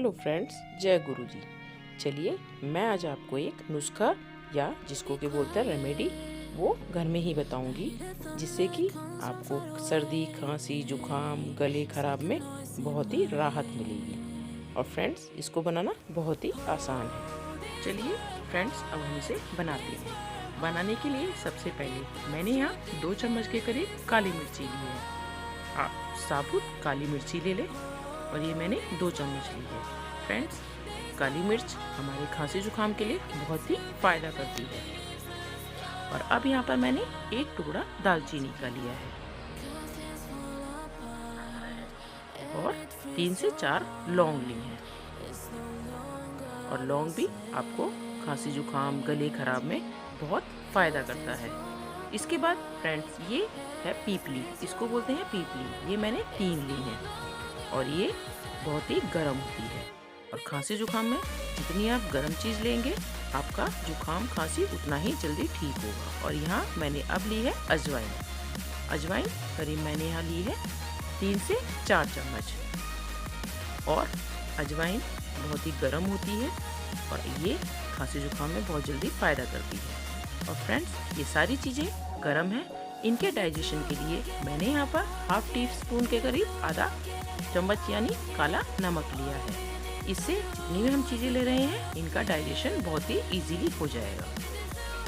Hello friends, जय गुरु जी। चलिए मैं आज आपको एक नुस्खा या जिसको कि बोलते हैं रेमेडी, वो घर में ही बताऊंगी, जिससे कि आपको सर्दी, खांसी, जुकाम, गले खराब में बहुत ही राहत मिलेगी। और फ्रेंड्स, इसको बनाना बहुत ही आसान है। चलिए फ्रेंड्स, अब हम इसे बनाते हैं। बनाने के लिए सबसे पहले मैंने यहाँ 2 चम्मच के करीब काली मिर्ची ली है। आप साबुत काली मिर्ची ले लें और ये मैंने 2 चम्मच ली है। फ्रेंड्स, काली मिर्च हमारे खांसी जुकाम के लिए बहुत ही फायदा करती है। और अब यहाँ पर मैंने 1 टुकड़ा दालचीनी का लिया है और 3 से 4 लौंग ली हैं। और लौंग भी आपको खांसी जुकाम, गले खराब में बहुत फायदा करता है। इसके बाद फ्रेंड्स, ये है पीपली, इसको बोलते हैं पीपली। ये मैंने 3 ली हैं और ये बहुत ही गर्म होती है। और खांसी जुकाम में जितनी आप गर्म चीज़ लेंगे, आपका जुकाम खांसी उतना ही जल्दी ठीक होगा। और यहाँ मैंने अब ली है अजवाइन। अजवाइन करीब मैंने यहाँ ली है 3 से 4 चम्मच। और अजवाइन बहुत ही गर्म होती है और ये खांसी जुकाम में बहुत जल्दी फ़ायदा करती है। और फ्रेंड्स, ये सारी चीज़ें गर्म हैं। इनके डाइजेशन के लिए मैंने यहाँ पर ½ टी स्पून के करीब आधा चम्मच यानी काला नमक लिया है। इससे जितनी भी हम चीज़ें ले रहे हैं, इनका डाइजेशन बहुत ही इजीली हो जाएगा।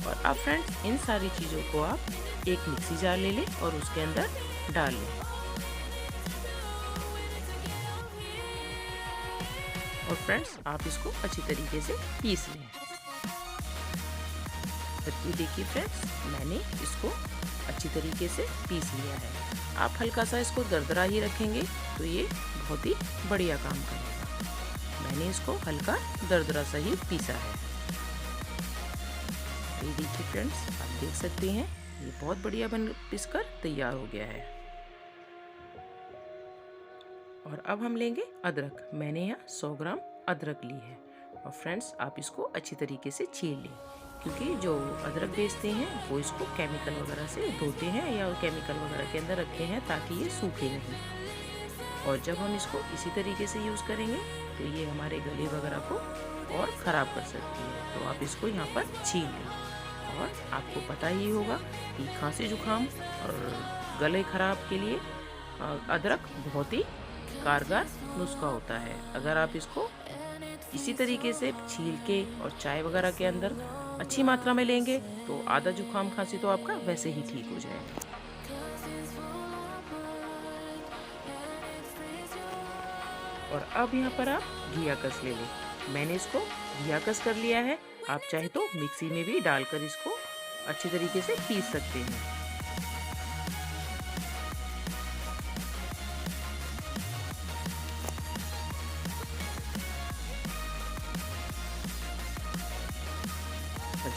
और अब फ्रेंड्स, इन सारी चीज़ों को आप एक मिक्सी जार ले लें और उसके अंदर डाल लें। और फ्रेंड्स, आप इसको अच्छी तरीके से पीस लें। ये देखिए फ्रेंड्स, मैंने इसको अच्छी तरीके से पीस लिया है। आप हल्का सा इसको दरदरा ही रखेंगे तो ये बहुत ही बढ़िया काम करेगा। मैंने इसको हल्का दरदरा सा ही पीसा है। ये देखिए फ्रेंड्स, आप देख सकते हैं ये बहुत बढ़िया पीसकर तैयार हो गया है। और अब हम लेंगे अदरक। मैंने यहाँ 100 ग्राम अदरक ली है। और फ्रेंड्स, आप इसको अच्छी तरीके से छील लें, क्योंकि जो अदरक बेचते हैं वो इसको केमिकल वगैरह से धोते हैं या केमिकल वगैरह के अंदर रखते हैं ताकि ये सूखे नहीं। और जब हम इसको इसी तरीके से यूज़ करेंगे तो ये हमारे गले वगैरह को और ख़राब कर सकती है। तो आप इसको यहाँ पर छील लें। और आपको पता ही होगा कि खांसी जुकाम और गले खराब के लिए अदरक बहुत ही कारगर नुस्खा होता है। अगर आप इसको इसी तरीके से छील के और चाय वगैरह के अंदर अच्छी मात्रा में लेंगे तो आधा जुकाम खांसी तो आपका वैसे ही ठीक हो जाएगा। और अब यहाँ पर आप घियाकस ले लें। मैंने इसको घियाकस कर लिया है। आप चाहे तो मिक्सी में भी डालकर इसको अच्छी तरीके से पीस सकते हैं।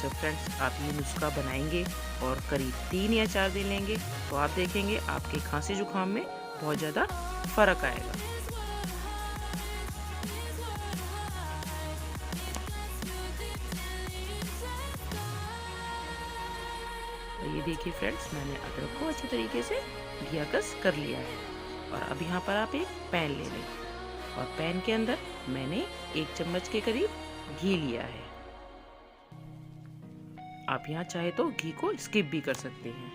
जब फ्रेंड्स आप ये नुस्खा बनाएंगे और करीब 3 या 4 दिन लेंगे तो आप देखेंगे आपके खांसी जुकाम में बहुत ज़्यादा फर्क आएगा। तो ये देखिए फ्रेंड्स, मैंने अदरक को अच्छी तरीके से घियाकस कर लिया है। और अब यहाँ पर आप एक पैन ले लें और पैन के अंदर मैंने 1 चम्मच के करीब घी लिया है। आप यहाँ चाहे तो घी को स्किप भी कर सकते हैं।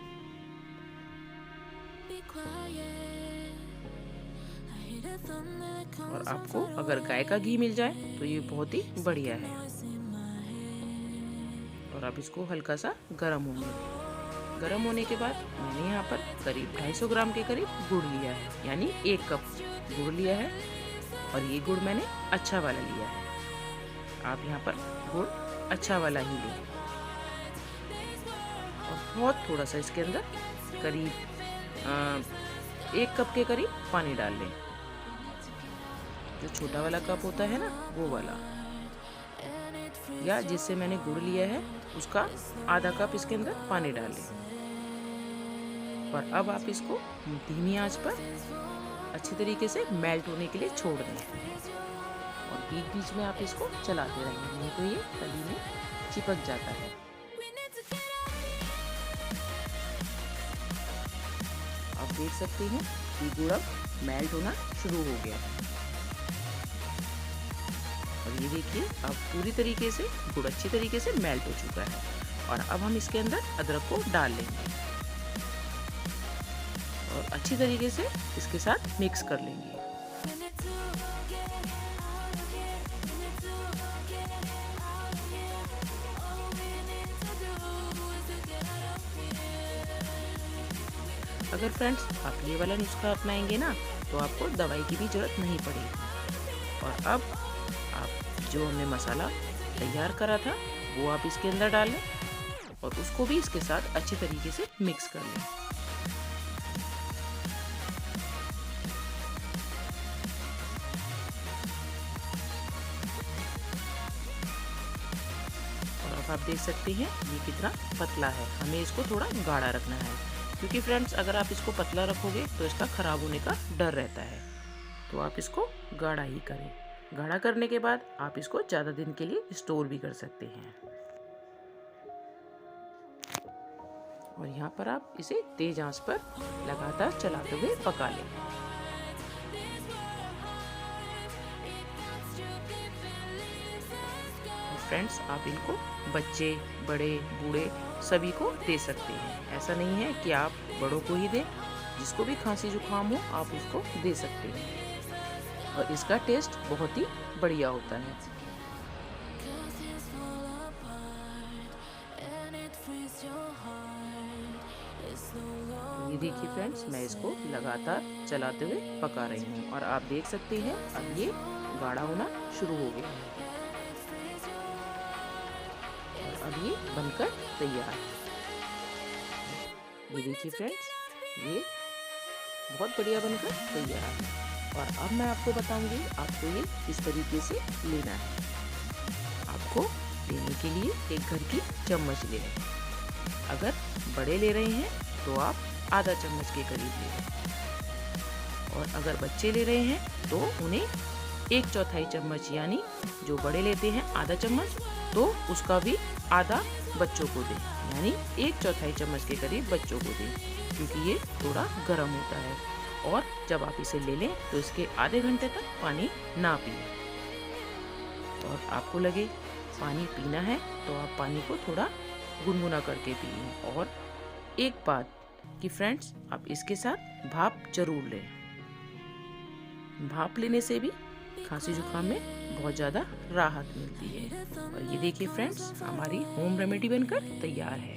और आपको अगर गाय का घी मिल जाए तो ये बहुत ही बढ़िया है। और अब इसको हल्का सा गर्म होने दें। गर्म होने के बाद मैंने यहाँ पर करीब 250 ग्राम के करीब गुड़ लिया है, यानी 1 कप गुड़ लिया है। और ये गुड़ मैंने अच्छा वाला लिया है। आप यहाँ पर गुड़ अच्छा वाला ही लें। और बहुत थोड़ा सा इसके अंदर करीब 1 कप के करीब पानी डाल लें। जो छोटा वाला कप होता है ना, वो वाला, या जिससे मैंने गुड़ लिया है उसका आधा कप इसके अंदर पानी डाल लें। और अब आप इसको धीमी आंच पर अच्छी तरीके से मेल्ट होने के लिए छोड़ दें। और बीच बीच में आप इसको चलाते रहेंगे, नहीं तो ये तली में चिपक जाता है। आप देख सकते हैं कि गुड़ अब मेल्ट होना शुरू हो गया है। और ये देखिए अब पूरी तरीके से गुड़ अच्छी तरीके से मेल्ट हो चुका है। और अब हम इसके अंदर अदरक को डाल लेंगे और अच्छी तरीके से इसके साथ मिक्स कर लेंगे। अगर फ्रेंड्स आप ये वाला नुस्खा अपनाएंगे ना तो आपको दवाई की भी जरूरत नहीं पड़ेगी। और अब आप जो हमने मसाला तैयार करा था वो आप इसके अंदर डालें और उसको भी इसके साथ अच्छी तरीके से मिक्स कर लें। और अब आप देख सकते हैं ये कितना पतला है, हमें इसको थोड़ा गाढ़ा रखना है क्योंकि फ्रेंड्स अगर आप इसको पतला रखोगे तो इसका खराब होने का डर रहता है। तो आप इसको गाढ़ा ही करें। गाढ़ा करने के बाद आप इसको ज़्यादा दिन के लिए स्टोर भी कर सकते हैं। और यहाँ पर आप इसे तेज आंच पर लगातार चलाते हुए पका लें। फ्रेंड्स आप इनको बच्चे, बड़े, बूढ़े सभी को दे सकते हैं। ऐसा नहीं है कि आप बड़ों को ही दें, जिसको भी खांसी जुकाम हो आप उसको दे सकते हैं। और इसका टेस्ट बहुत ही बढ़िया होता है। ये देखिए फ्रेंड्स मैं इसको लगातार चलाते हुए पका रही हूँ और आप देख सकते हैं अब ये गाढ़ा होना शुरू हो गया है। अब ये बनकर तैयार है। ये देखिए फ्रेंड्स ये बहुत बढ़िया बनकर तैयार है। और अब मैं आपको बताऊंगी आपको ये किस तरीके से लेना है। आपको लेने के लिए एक घर की चम्मच ले लें। अगर बड़े ले रहे हैं तो आप आधा चम्मच के करीब ले लें और अगर बच्चे ले रहे हैं तो उन्हें 1/4 चम्मच, यानी जो बड़े लेते हैं आधा चम्मच तो उसका भी आधा बच्चों को दें, यानी 1/4 चम्मच के करीब बच्चों को दें क्योंकि ये थोड़ा गर्म होता है। और जब आप इसे ले लें तो इसके आधे घंटे तक पानी ना पिए। और आपको लगे पानी पीना है तो आप पानी को थोड़ा गुनगुना करके पिए। और एक बात कि फ्रेंड्स आप इसके साथ भाप जरूर लें। भाप लेने से भी खांसी जुकाम में बहुत ज़्यादा राहत मिलती है। और ये देखिए फ्रेंड्स हमारी होम रेमेडी बनकर तैयार है।